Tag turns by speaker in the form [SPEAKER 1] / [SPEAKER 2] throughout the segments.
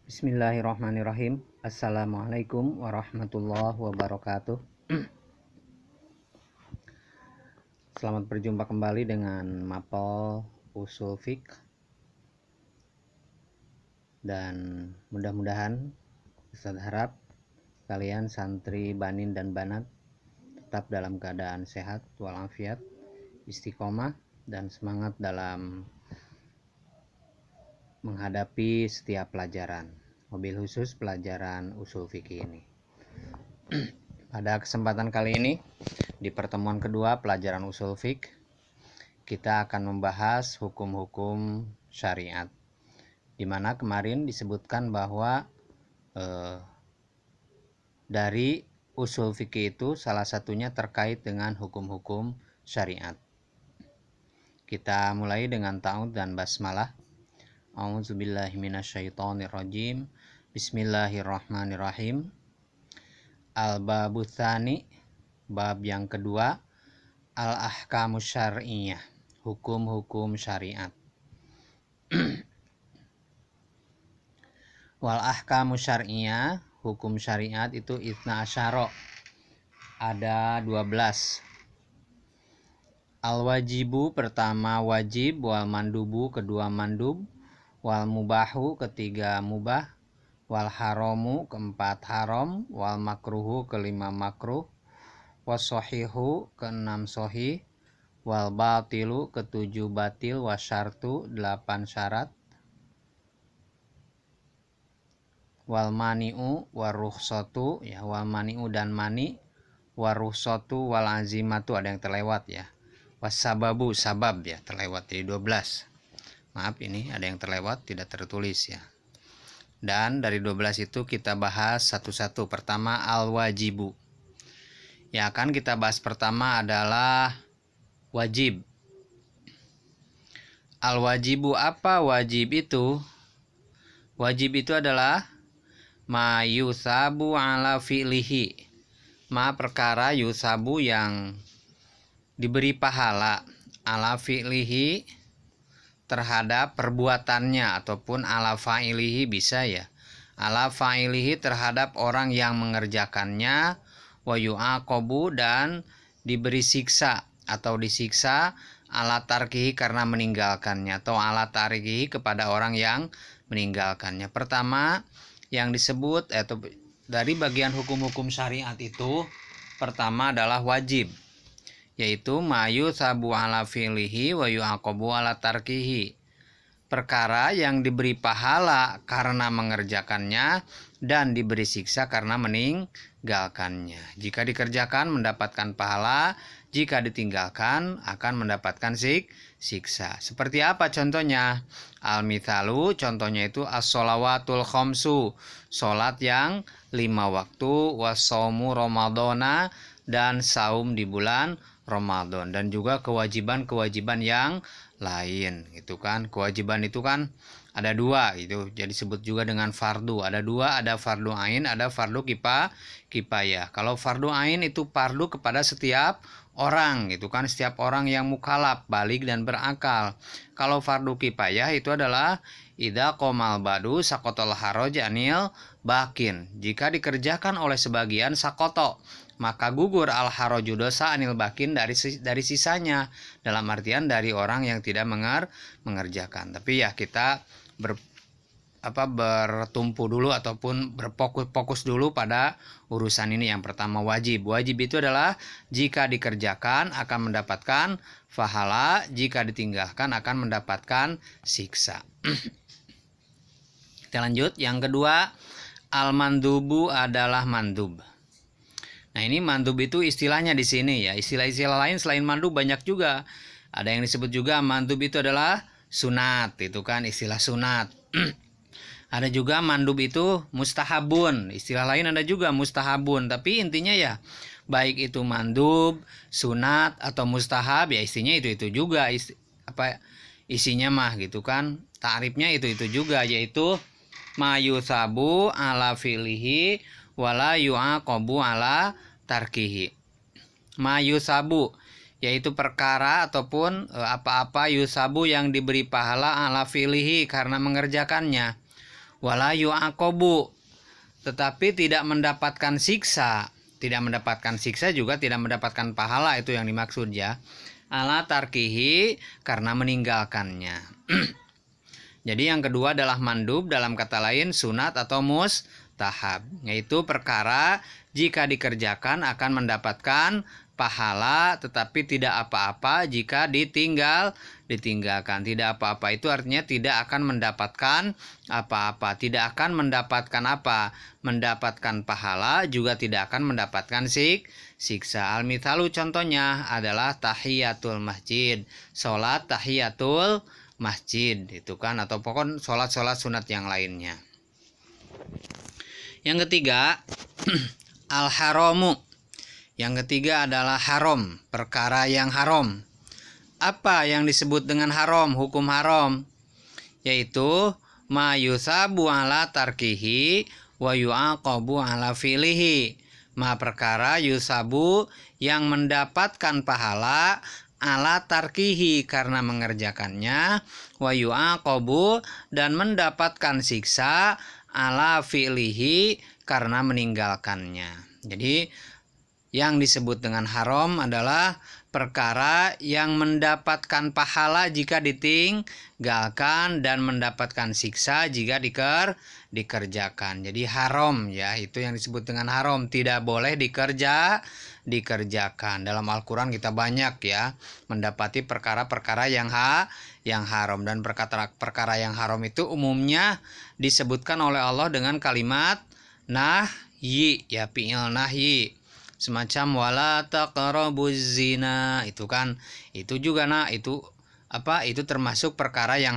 [SPEAKER 1] Bismillahirrahmanirrahim. Assalamualaikum warahmatullahi wabarakatuh. Selamat berjumpa kembali dengan Mapel Usul Fiqh. Dan mudah-mudahan Ustadz harap kalian santri banin dan banat tetap dalam keadaan sehat walafiat, istiqomah dan semangat dalam menghadapi setiap pelajaran, mobil khusus pelajaran usul fikih ini. Pada kesempatan kali ini, di pertemuan kedua pelajaran usul fikih, kita akan membahas hukum-hukum syariat, di mana kemarin disebutkan bahwa dari usul fikih itu salah satunya terkait dengan hukum-hukum syariat. Kita mulai dengan ta'awudz dan basmalah. A'udzubillahi minasyaitonirrajim. Bismillahirrahmanirrahim. Al-babu tsani, bab yang kedua, al-ahkamus syar'iyyah, hukum-hukum syariat. Wal ahkamus syar'iyyah, hukum syariat itu itsna asyara, ada 12. Al-wajibu pertama wajib, wal mandubu kedua mandub, wal mubahu ketiga mubah, wal haramu keempat haram, wal makruhu kelima makruh, was sohihu keenam sohih, wal batilu ketujuh batil, was syartu 8 syarat, wal mani'u war rukhsatu, ya, wal mani'u dan mani, war rukhsatu wal azimatu, ada yang terlewat ya, was sababu sabab, ya terlewat, jadi 12. Maaf, ini ada yang terlewat, tidak tertulis ya. Dan dari 12 itu kita bahas satu-satu. Pertama al-wajibu. Yang akan kita bahas pertama adalah wajib. Al-wajibu, apa wajib itu? Wajib itu adalah ma yusabu ala fi'lihi, ma perkara yusabu yang diberi pahala, ala fi'lihi terhadap perbuatannya, ataupun ala fa'ilihi bisa ya, ala fa'ilihi terhadap orang yang mengerjakannya, wa yu'aqabu dan diberi siksa atau disiksa, ala tarkihi karena meninggalkannya, atau ala tarikihi kepada orang yang meninggalkannya. Pertama yang disebut atau dari bagian hukum-hukum syariat itu, pertama adalah wajib, yaitu mayu sabu ala fi'lihi wa yu'aqabu ala tarkihi, perkara yang diberi pahala karena mengerjakannya dan diberi siksa karena meninggalkannya. Jika dikerjakan mendapatkan pahala, jika ditinggalkan akan mendapatkan siksa. Seperti apa contohnya? Al-mithalu, contohnya itu as-sholawatul khamsu, sholat yang 5 waktu, was-shaumu ramadhana, dan saum di bulan Ramadan, dan juga kewajiban-kewajiban yang lain, gitu kan. Kewajiban itu kan ada 2 gitu, jadi disebut juga dengan fardu. Ada 2, ada fardu ain, ada fardu kifayah. Kalau fardu ain itu fardu kepada setiap orang, gitu kan, setiap orang yang mukallaf, baligh dan berakal. Kalau fardu kifayah itu adalah idza qomal badu saqatal haraj anil bakin, jika dikerjakan oleh sebagian sakoto, maka gugur al haraju dosa anil bakin dari sisanya, dalam artian dari orang yang tidak mengerjakan. Tapi ya kita bertumpu dulu ataupun berfokus dulu pada urusan ini. Yang pertama wajib. Wajib itu adalah jika dikerjakan akan mendapatkan pahala, jika ditinggalkan akan mendapatkan siksa. Kita lanjut. Yang kedua, al mandubu adalah mandub. Nah, ini mandub itu istilahnya di sini ya. Istilah-istilah lain selain mandub banyak juga. Ada yang disebut juga mandub itu adalah sunat, itu kan istilah sunat. Ada juga mandub itu mustahabun. Istilah lain ada juga mustahabun. Tapi intinya ya, baik itu mandub, sunat atau mustahab, ya istinya itu juga. Isinya mah gitu kan. Ta'rifnya itu juga, yaitu mayusabu ala fi'lihi wala yu'aqabu ala tarkihi. Ma yusabu, yaitu perkara ataupun apa-apa yusabu yang diberi pahala ala fi'lihi karena mengerjakannya, wala yu'aqabu, tetapi tidak mendapatkan siksa. Tidak mendapatkan siksa juga tidak mendapatkan pahala, itu yang dimaksud ya. Ala tarkihi, karena meninggalkannya. Jadi yang kedua adalah mandub, dalam kata lain sunat atau mustahab, yaitu perkara jika dikerjakan akan mendapatkan pahala, tetapi tidak apa-apa jika ditinggalkan. Tidak apa-apa itu artinya tidak akan mendapatkan apa-apa. Tidak akan mendapatkan apa? Mendapatkan pahala, juga tidak akan mendapatkan siksa. Al-mithalu contohnya adalah tahiyatul masjid. Sholat tahiyatul masjid itu kan, atau pokoknya sholat sunat yang lainnya. Yang ketiga al-haramu. Yang ketiga adalah haram, perkara yang haram. Apa yang disebut dengan haram, hukum haram? Yaitu ma yusabu ala tarkihi wa yu'aqabu ala fi'lihi. Ma perkara yusabu yang mendapatkan pahala ala tarkihi karena mengerjakannya, wa yu'aqabu dan mendapatkan siksa ala fi'lihi karena meninggalkannya. Jadi yang disebut dengan haram adalah perkara yang mendapatkan pahala jika ditinggalkan dan mendapatkan siksa jika dikerjakan. Jadi haram ya, itu yang disebut dengan haram, tidak boleh dikerjakan. Dalam Al-Quran kita banyak ya mendapati perkara-perkara yang haram, dan perkara yang haram itu umumnya disebutkan oleh Allah dengan kalimat nahyi ya, fi'il nahyi. Semacam wala taqrabuz zina, itu kan, itu juga itu termasuk perkara yang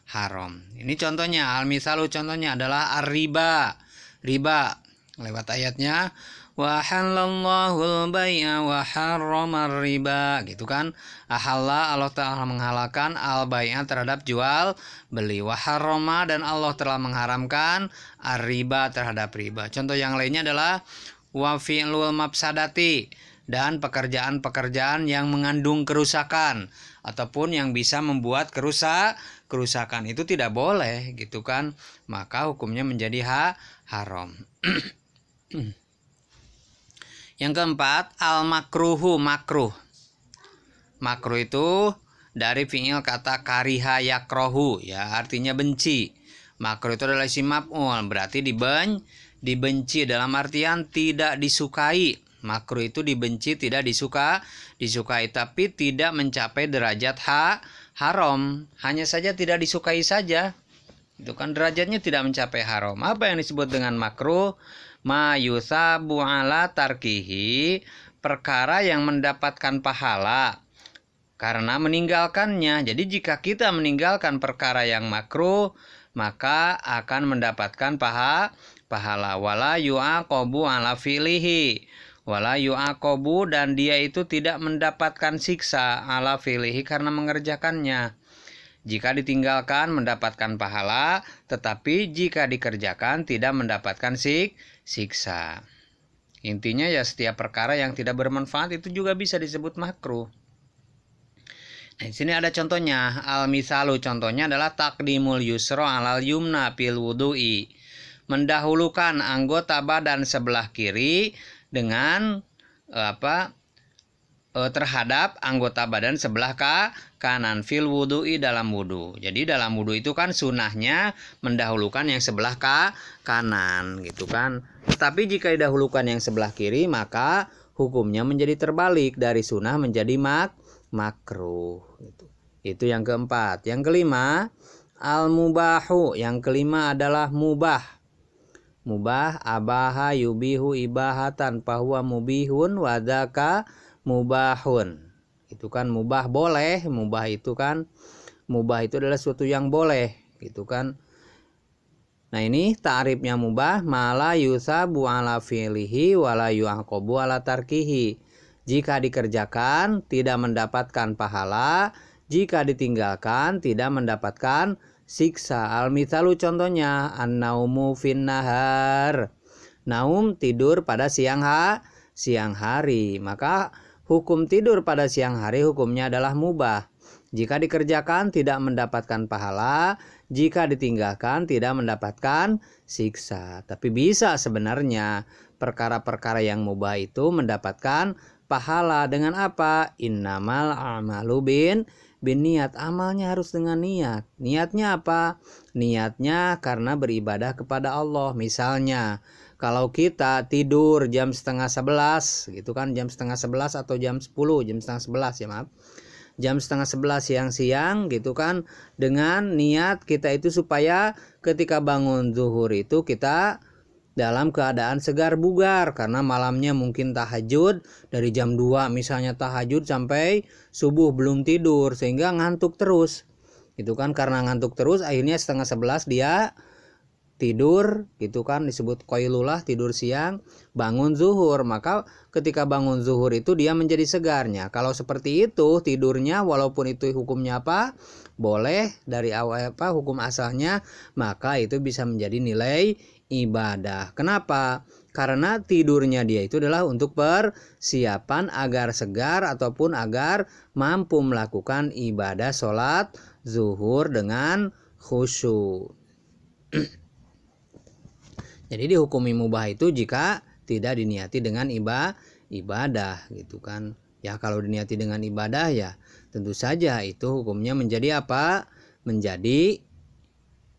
[SPEAKER 1] haram. Ini contohnya, al-misalu contohnya adalah ar-riba. Riba lewat ayatnya wa halallahu al-bai'a wa harramar riba, gitu kan. Allah Ta'ala menghalalkan al-bai'a terhadap jual beli, wa harrama dan Allah telah mengharamkan ar-riba terhadap riba. Contoh yang lainnya adalah wa fi'lul mafsadati, dan pekerjaan-pekerjaan yang mengandung kerusakan ataupun yang bisa membuat kerusakan itu tidak boleh, gitu kan, maka hukumnya menjadi haram. Yang keempat al makruhu, makruh. Makruh itu dari fi'il kata kariha yakrohu ya, artinya benci. Makruh itu adalah isim maf'ul, berarti dibenci dalam artian tidak disukai. Makruh itu dibenci, tidak disukai, tapi tidak mencapai derajat haram, hanya saja tidak disukai saja. Itu kan derajatnya tidak mencapai haram. Apa yang disebut dengan makruh? Ma yusabu ala tarkihi, perkara yang mendapatkan pahala karena meninggalkannya. Jadi jika kita meninggalkan perkara yang makruh, maka akan mendapatkan pahala. Wala yu'aqabu ala fi'lihi, wala yu'aqabu dan dia itu tidak mendapatkan siksa ala fi'lihi karena mengerjakannya. Jika ditinggalkan mendapatkan pahala, tetapi jika dikerjakan tidak mendapatkan siksa. Intinya ya setiap perkara yang tidak bermanfaat itu juga bisa disebut makruh. Nah, di sini ada contohnya, al-misalu contohnya adalah taqdimul yusra alal yumna fil wudu'i. Mendahulukan anggota badan sebelah kiri dengan terhadap anggota badan sebelah kanan fil wudu'i, dalam wudu. Jadi dalam wudu itu kan sunahnya mendahulukan yang sebelah kanan, gitu kan. Tetapi jika didahulukan yang sebelah kiri, maka hukumnya menjadi terbalik, dari sunah menjadi makruh. Itu yang keempat. Yang kelima al mubahu. Yang kelima adalah mubah. Mubah abaha yubihu ibahatan fahuwa mubihun wadaka mubahun. Itu kan mubah boleh, mubah itu adalah sesuatu yang boleh, gitu kan. Nah, ini ta'rifnya mubah, mala yusabu ala fi'lihi wala yu'aqabu ala tarkihi. Jika dikerjakan tidak mendapatkan pahala, jika ditinggalkan tidak mendapatkan siksa. Al-mithalu contohnya an-naumu fin nahar. Naum tidur pada siang hari. Maka hukum tidur pada siang hari hukumnya adalah mubah. Jika dikerjakan tidak mendapatkan pahala, jika ditinggalkan tidak mendapatkan siksa. Tapi bisa sebenarnya perkara-perkara yang mubah itu mendapatkan pahala dengan apa? Innamal a'malu bin niat. Amalnya harus dengan niat. Niatnya apa? Niatnya karena beribadah kepada Allah. Misalnya kalau kita tidur jam setengah 11 gitu kan, jam setengah 11 atau jam 10, jam setengah 11 ya maaf, jam setengah 11 siang-siang gitu kan, dengan niat kita itu supaya ketika bangun zuhur itu kita dalam keadaan segar bugar, karena malamnya mungkin tahajud dari jam 2 misalnya, tahajud sampai subuh belum tidur sehingga ngantuk terus gitu kan. Karena ngantuk terus akhirnya setengah 11 dia tidur gitu kan, disebut qailulah, tidur siang, bangun zuhur. Maka ketika bangun zuhur itu dia menjadi segarnya. Kalau seperti itu tidurnya, walaupun itu hukumnya apa? Boleh dari awal apa hukum asalnya, maka itu bisa menjadi nilai ibadah. Kenapa? Karena tidurnya dia itu adalah untuk persiapan agar segar ataupun agar mampu melakukan ibadah sholat zuhur dengan khusyuk. Jadi dihukumi mubah itu jika tidak diniati dengan ibadah gitu kan. Ya kalau diniati dengan ibadah ya tentu saja itu hukumnya menjadi apa? Menjadi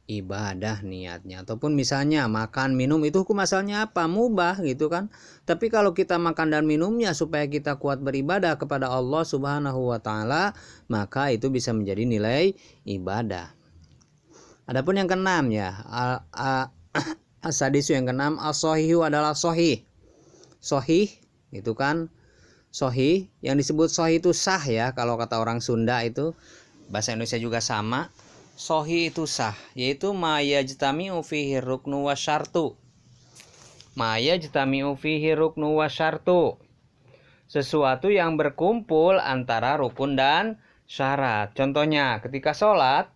[SPEAKER 1] ibadah niatnya. Ataupun misalnya makan minum itu hukum asalnya apa? Mubah gitu kan. Tapi kalau kita makan dan minumnya supaya kita kuat beribadah kepada Allah Subhanahu wa taala, maka itu bisa menjadi nilai ibadah. Adapun yang keenam ya, as-sadisu yang keenam, as-shahihu adalah sahih. Sahih itu kan, sahih yang disebut sahih itu sah ya, kalau kata orang Sunda itu, bahasa Indonesia juga sama. Sahih itu sah, yaitu ma yajtami'u fihi ruknu wa syartu. Ma yajtami'u fihi ruknu wa syartu. Sesuatu yang berkumpul antara rukun dan syarat. Contohnya ketika sholat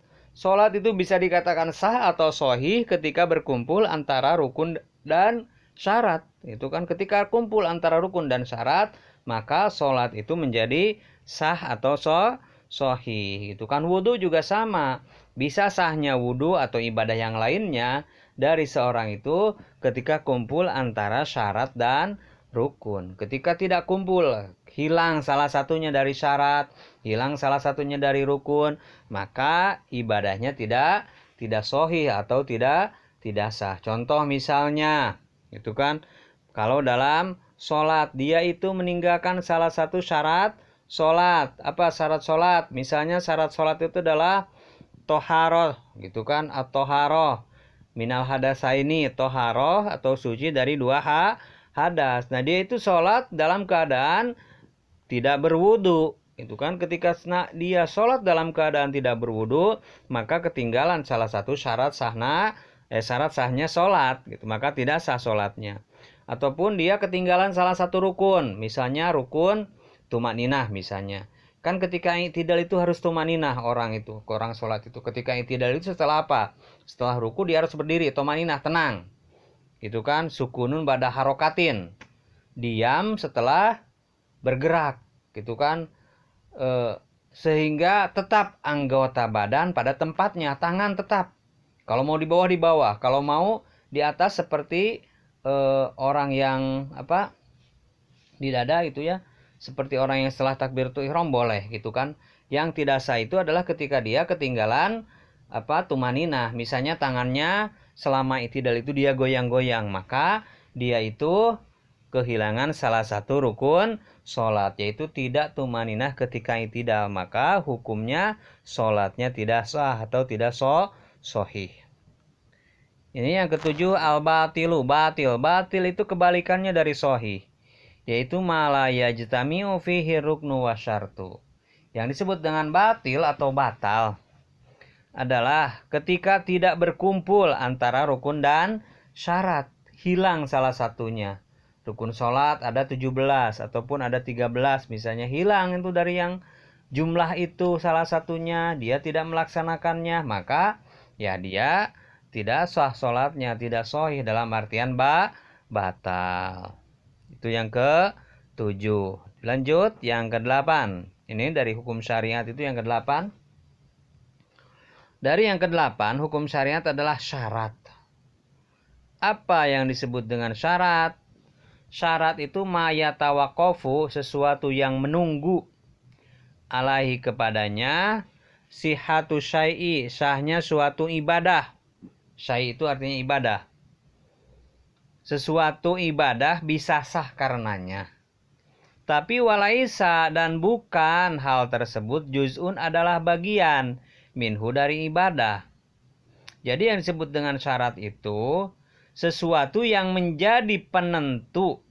[SPEAKER 1] itu bisa dikatakan sah atau sahih ketika berkumpul antara rukun dan syarat. Itu kan ketika kumpul antara rukun dan syarat, maka sholat itu menjadi sah atau sahih. Itu kan wudhu juga sama. Bisa sahnya wudhu atau ibadah yang lainnya dari seorang itu ketika kumpul antara syarat dan rukun. Ketika tidak kumpul, hilang salah satunya dari syarat, hilang salah satunya dari rukun, maka ibadahnya tidak sahih atau tidak sah. Contoh misalnya, itu kan kalau dalam sholat dia itu meninggalkan salah satu syarat sholat. Apa syarat sholat? Misalnya syarat sholat itu adalah toharoh, gitu kan, at-toharoh minal hadasaini, toharoh atau suci dari dua hadas. Nah dia itu sholat dalam keadaan tidak berwudu. Itu kan ketika dia sholat dalam keadaan tidak berwudu, maka ketinggalan salah satu syarat sahnya sholat, gitu. Maka tidak sah sholatnya. Ataupun dia ketinggalan salah satu rukun, misalnya rukun tumakninah misalnya. Kan ketika i'tidal itu harus tumakninah orang sholat itu. Ketika i'tidal itu setelah apa? Setelah ruku dia harus berdiri, tumakninah, tenang. Itu kan sukunun ba'da harokatin, diam setelah bergerak, gitu kan, sehingga tetap anggota badan pada tempatnya, tangan tetap, kalau mau di bawah, kalau mau di atas seperti orang yang apa di dada itu ya, seperti orang yang setelah takbiratul ihram boleh, gitu kan. Yang tidak sah itu adalah ketika dia ketinggalan tumaninah, misalnya tangannya selama i'tidal itu dia goyang-goyang, maka dia itu kehilangan salah satu rukun sholat, yaitu tidak tumaninah ketika i'tidal, maka hukumnya sholatnya tidak sah atau tidak sahih. Ini yang ketujuh, al-batilu, batil itu kebalikannya dari sahih, yaitu ma la yajtami'u fihi ruknu wa syartu. Yang disebut dengan batil atau batal adalah ketika tidak berkumpul antara rukun dan syarat, hilang salah satunya. Rukun sholat ada 17 ataupun ada 13 misalnya, hilang itu dari yang jumlah itu salah satunya, dia tidak melaksanakannya, maka ya dia tidak sah sholatnya, tidak sahih dalam artian batal. Itu yang ke-7. Lanjut yang ke-8. Ini dari hukum syariat itu yang ke-8. Dari yang kedelapan, hukum syariat adalah syarat. Apa yang disebut dengan syarat? Syarat itu mayatawaqafu, sesuatu yang menunggu, alaihi kepadanya, sihatu syai'i, sahnya suatu ibadah. Syai' itu artinya ibadah. Sesuatu ibadah bisa sah karenanya. Tapi walaisa, dan bukan hal tersebut juz'un adalah bagian minhu dari ibadah. Jadi yang disebut dengan syarat itu sesuatu yang menjadi penentu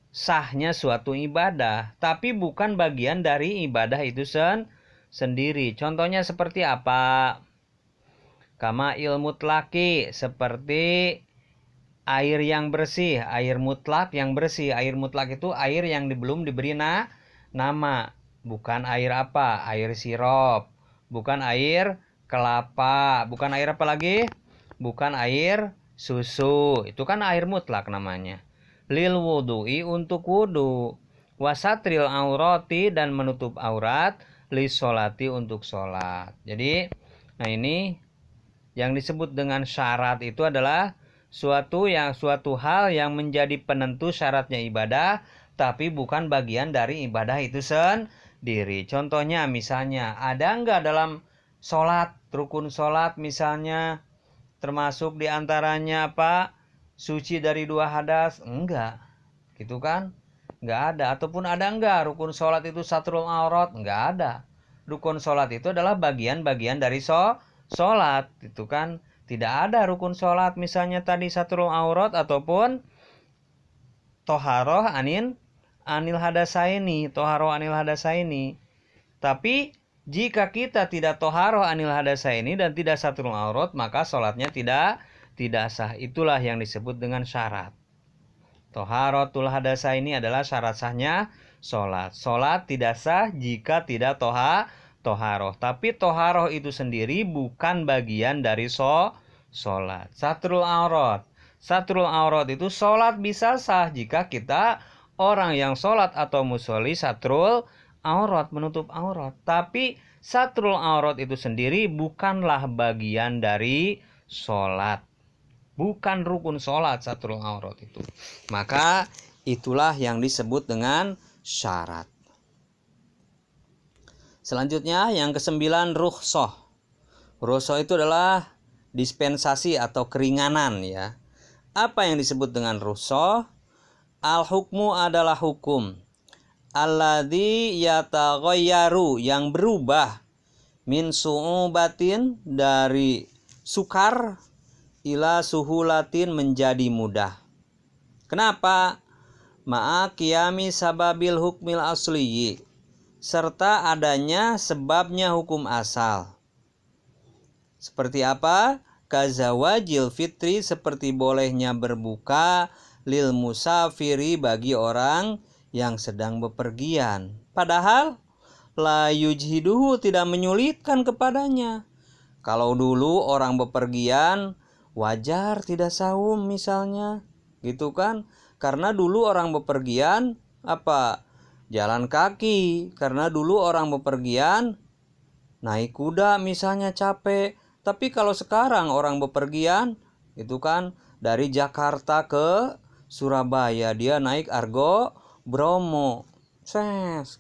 [SPEAKER 1] sahnya suatu ibadah, tapi bukan bagian dari ibadah itu sendiri. Contohnya seperti apa? Kama ilmutlaki, seperti air yang bersih, air mutlak yang bersih. Air mutlak itu air yang belum diberi nama. Bukan air apa? Air sirup. Bukan air kelapa. Bukan air apa lagi? Bukan air susu. Itu kan air mutlak namanya. Lil wudu'i, untuk wudu. Wasatril aurati, dan menutup aurat. Lis sholati, untuk sholat. Jadi, nah ini yang disebut dengan syarat itu adalah suatu hal yang menjadi penentu syaratnya ibadah, tapi bukan bagian dari ibadah itu sendiri. Contohnya misalnya, ada enggak dalam sholat, rukun sholat misalnya, termasuk diantaranya apa? Suci dari 2 hadas? Enggak, gitu kan? Enggak ada. Ataupun ada enggak rukun sholat itu satrul aurat? Enggak ada. Rukun sholat itu adalah bagian-bagian dari sholat, itu kan? Tidak ada rukun sholat misalnya tadi satrul aurat ataupun toharoh anil hadasaini, toharoh anil hadasaini. Tapi jika kita tidak toharoh anil hadasaini dan tidak satrul aurat, maka sholatnya tidak sah. Itulah yang disebut dengan syarat. Toharotul hadasaini adalah syarat sahnya sholat. Sholat tidak sah jika tidak toharoh. Tapi toharoh itu sendiri bukan bagian dari sholat. Satrul aurat. Satrul aurat itu sholat bisa sah jika kita orang yang sholat atau musolli satrul aurat, menutup aurat. Tapi satrul aurat itu sendiri bukanlah bagian dari sholat. Bukan rukun sholat satrul aurat itu. Maka itulah yang disebut dengan syarat. Selanjutnya yang ke-9, rukhsah. Rukhsah itu adalah dispensasi atau keringanan ya. Apa yang disebut dengan rukhsah? Al-hukmu adalah hukum. Alladzi yataghayyaru, yang berubah, min su'ubatin, dari sukar, ila suhulatin, menjadi mudah. Kenapa? Ma'a qiyami sababil hukmil asliyi, serta adanya sebabnya hukum asal. Seperti apa? Kazawajil fitri, seperti bolehnya berbuka, lil musafiri, bagi orang yang sedang bepergian. Padahal la yujhiduhu, tidak menyulitkan kepadanya. Kalau dulu orang bepergian wajar tidak saum misalnya, gitu kan? Karena dulu orang bepergian apa? Jalan kaki. Karena dulu orang bepergian naik kuda misalnya, capek. Tapi kalau sekarang orang bepergian itu kan dari Jakarta ke Surabaya, dia naik Argo Bromo,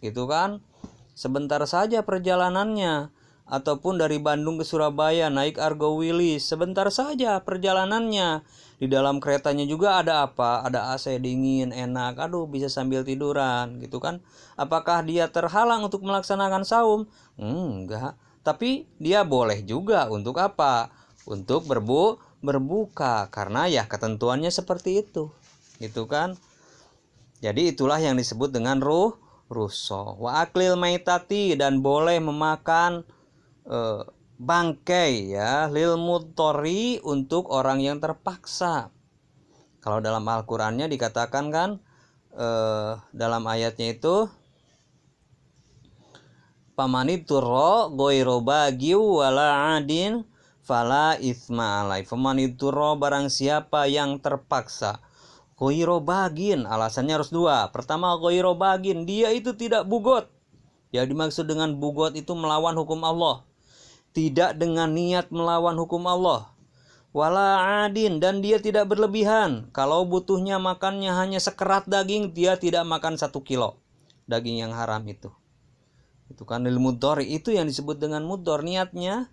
[SPEAKER 1] gitu kan? Sebentar saja perjalanannya. Ataupun dari Bandung ke Surabaya naik Argo Wilis, sebentar saja perjalanannya. Di dalam keretanya juga ada apa? Ada AC dingin, enak. Aduh, bisa sambil tiduran, gitu kan? Apakah dia terhalang untuk melaksanakan saum? Enggak. Tapi dia boleh juga untuk apa? Untuk berbuka, karena ya ketentuannya seperti itu, gitu kan? Jadi itulah yang disebut dengan rukhsah. Wa aklil maitati, dan boleh memakan bangkai ya, lil mudhari, untuk orang yang terpaksa. Kalau dalam Al-Qur'annya dikatakan kan dalam ayatnya itu, Famaniturro goiro bagiu wala adin fala itsma alai. Famaniturro, barang siapa yang terpaksa. Goiro bagin, alasannya harus 2. Pertama, goiro bagin, dia itu tidak bugot. Yang dimaksud dengan bugot itu melawan hukum Allah. tidak dengan niat melawan hukum Allah. Wala adin, dan dia tidak berlebihan. Kalau butuhnya makannya hanya sekerat daging, dia tidak makan 1 kilo daging yang haram itu. Itu kan mudhor, itu yang disebut dengan mudhor. Niatnya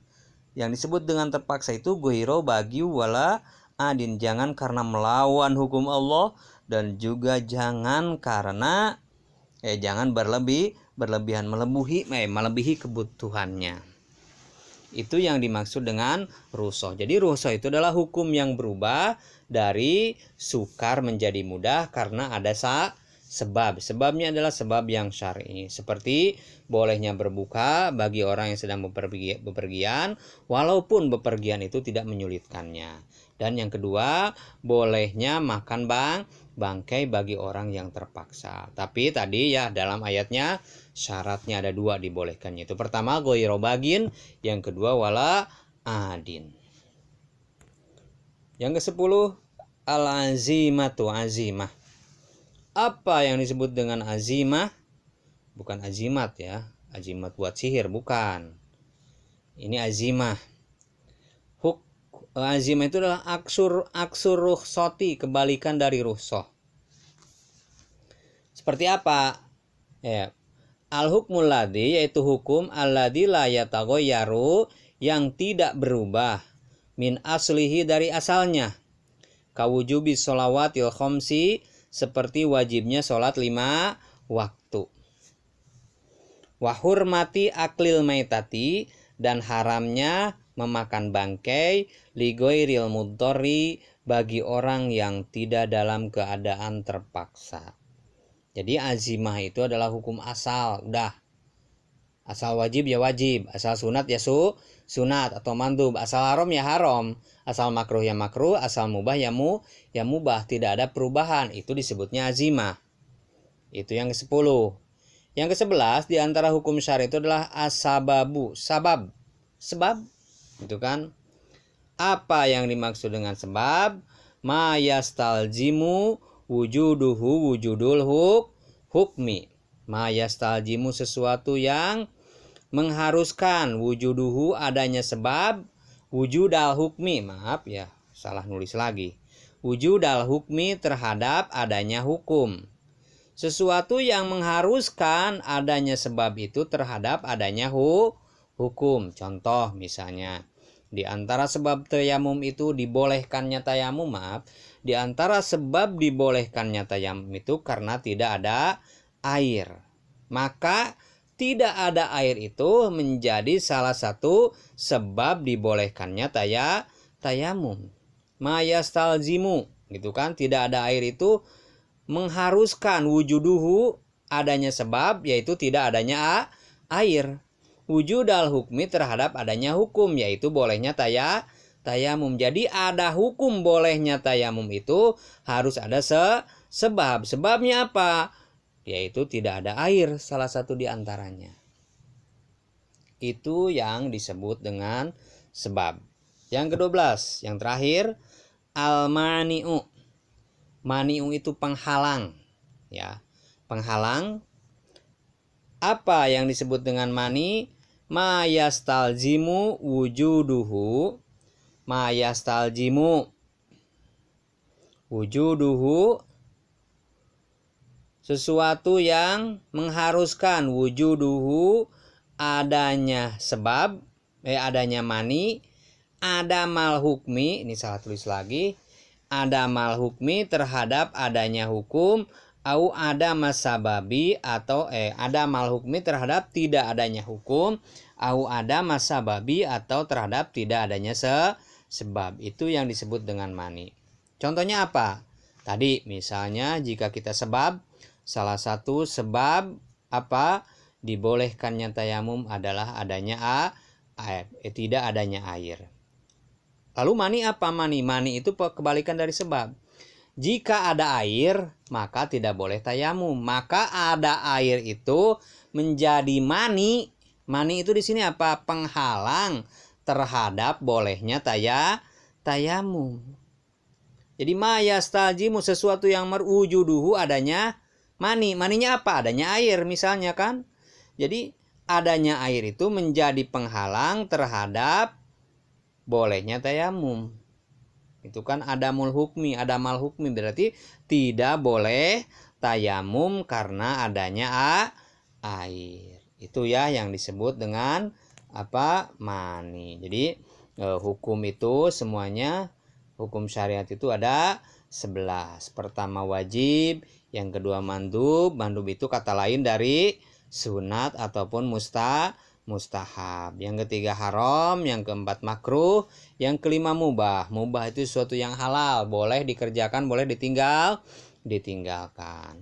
[SPEAKER 1] yang disebut dengan terpaksa itu goiro bagi wala adin. Jangan karena melawan hukum Allah, dan juga jangan karena jangan berlebihan melebihi kebutuhannya. Itu yang dimaksud dengan rukhsah. Jadi rukhsah itu adalah hukum yang berubah dari sukar menjadi mudah karena ada sebab. Sebabnya adalah sebab yang syar'i. Seperti bolehnya berbuka bagi orang yang sedang bepergian, walaupun bepergian itu tidak menyulitkannya. Dan yang kedua, bolehnya makan bangkai bagi orang yang terpaksa. Tapi tadi ya dalam ayatnya syaratnya ada 2 dibolehkannya. Itu pertama goiro bagin, yang kedua wala adin. Yang ke-10 al-azimatu, azimah. Apa yang disebut dengan azimah? Bukan azimat ya, azimat buat sihir, bukan. Ini azimah. Azimah itu adalah aksur rukhsati, kebalikan dari rukhsah. Seperti apa? Al-hukmul ladzi, yaitu hukum alladzi la yataghayyaru, yang tidak berubah, min aslihi, dari asalnya. Kawujubi sholawatil khamsi, seperti wajibnya sholat 5 waktu. Wa hurmati aklil maitati, dan haramnya memakan bangkai, ligoiril mudhari, bagi orang yang tidak dalam keadaan terpaksa. Jadi azimah itu adalah hukum asal, udah. Asal wajib ya wajib, asal sunat ya sunat atau mandub, asal haram ya haram, asal makruh ya makruh, asal mubah ya mubah, tidak ada perubahan. Itu disebutnya azimah. Itu yang ke-10. Yang ke-11 di antara hukum syar'i itu adalah as-sababu, sebab. Itu kan, apa yang dimaksud dengan sebab? Ma yastaljimu wujuduhu wujudul hukmi. Ma yastaljimu, sesuatu yang mengharuskan, wujuduhu, adanya sebab, wujudal hukmi, maaf ya salah nulis lagi, wujudal hukmi, terhadap adanya hukum. Sesuatu yang mengharuskan adanya sebab itu terhadap adanya hukum. Contoh misalnya, di antara sebab tayamum itu dibolehkannya tayamum, di antara sebab dibolehkannya tayamum itu karena tidak ada air. Maka tidak ada air itu menjadi salah satu sebab dibolehkannya tayamum. Ma yastalzimu, gitu kan, tidak ada air itu mengharuskan wujuduhu, adanya sebab, yaitu tidak adanya air. Wujudal hukmi, terhadap adanya hukum, yaitu bolehnya tayamum. Jadi ada hukum bolehnya tayamum itu harus ada sebab. Sebabnya apa? Yaitu tidak ada air, salah satu di antaranya. Itu yang disebut dengan sebab. Yang ke-12, yang terakhir, al-mani'u. Mani'u itu penghalang, ya. Penghalang. Apa yang disebut dengan mani? Ma yastalzimu wujuduhu, ma yastalzimu wujuduhu, sesuatu yang mengharuskan, wujuduhu, adanya sebab, adanya mani, adamal hukmi, ini salah tulis lagi, adamal hukmi, terhadap adanya hukum, au adamas sababi, atau adamal hukmi, terhadap tidak adanya hukum, au adamas sababi, atau terhadap tidak adanya sebab. Itu yang disebut dengan mani. Contohnya apa? Tadi misalnya jika kita sebab, salah satu sebab apa dibolehkannya tayamum adalah adanya air, tidak adanya air. Lalu mani apa? Mani itu kebalikan dari sebab. Jika ada air, maka tidak boleh tayamum. Maka ada air itu menjadi mani. Mani itu di sini apa? Penghalang terhadap bolehnya tayamum. Jadi ma yastaljimu, sesuatu yang merwujuduhu, adanya mani. Maninya apa? Adanya air misalnya kan. Jadi adanya air itu menjadi penghalang terhadap bolehnya tayamum. Itu kan adamal hukmi berarti tidak boleh tayamum karena adanya air. Itu ya yang disebut dengan apa? Mani. Jadi hukum itu semuanya, hukum syariat itu ada 11. Pertama wajib, yang kedua mandub. Mandub itu kata lain dari sunat ataupun mustahab. Yang ketiga haram, yang keempat makruh, yang kelima mubah. Mubah itu sesuatu yang halal, boleh dikerjakan, boleh ditinggalkan.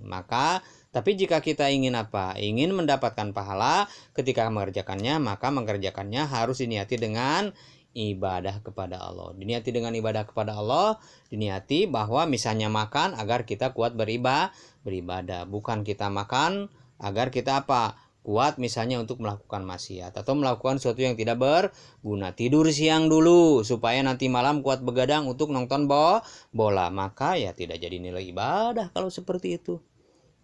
[SPEAKER 1] Maka tapi jika kita ingin apa? Ingin mendapatkan pahala ketika mengerjakannya, maka mengerjakannya harus diniati dengan ibadah kepada Allah. Diniati dengan ibadah kepada Allah, diniati bahwa misalnya makan agar kita kuat beribadah, bukan kita makan agar kita apa? Kuat misalnya untuk melakukan maksiat atau melakukan sesuatu yang tidak berguna. Tidur siang dulu supaya nanti malam kuat begadang untuk nonton bola. Maka ya tidak jadi nilai ibadah kalau seperti itu.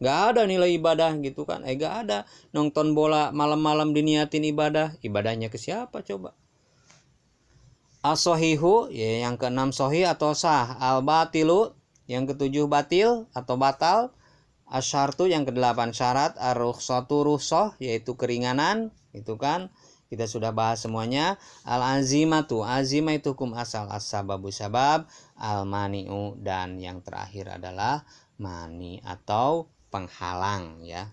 [SPEAKER 1] Gak ada nilai ibadah gitu kan. Gak ada nonton bola malam-malam diniatin ibadah. Ibadahnya ke siapa coba? As-sohihu, ya, yang keenam sohi atau sah. Al-batilu, yang ketujuh batil atau batal. Asyartu, yang kedelapan syarat. Ar-rukhsatu rukhsah, yaitu keringanan. Itu kan kita sudah bahas semuanya. Al-azimatu, azimah itu hukum asal. As-sababu sabab. Al-mani'u, dan yang terakhir adalah mani atau penghalang ya.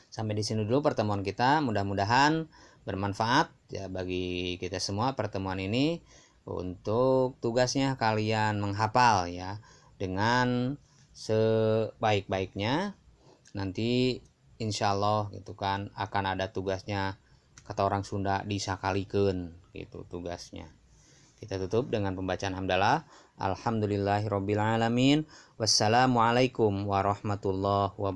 [SPEAKER 1] Sampai di sini dulu pertemuan kita. Mudah-mudahan bermanfaat ya bagi kita semua pertemuan ini. Untuk tugasnya kalian menghafal ya dengan sebaik-baiknya. Nanti insya Allah gitu kan akan ada tugasnya, kata orang Sunda, disakalikan gitu tugasnya. Kita tutup dengan pembacaan hamdalah. Alhamdulillahirabbil alamin. Wassalamualaikum warahmatullahi wabarakatuh.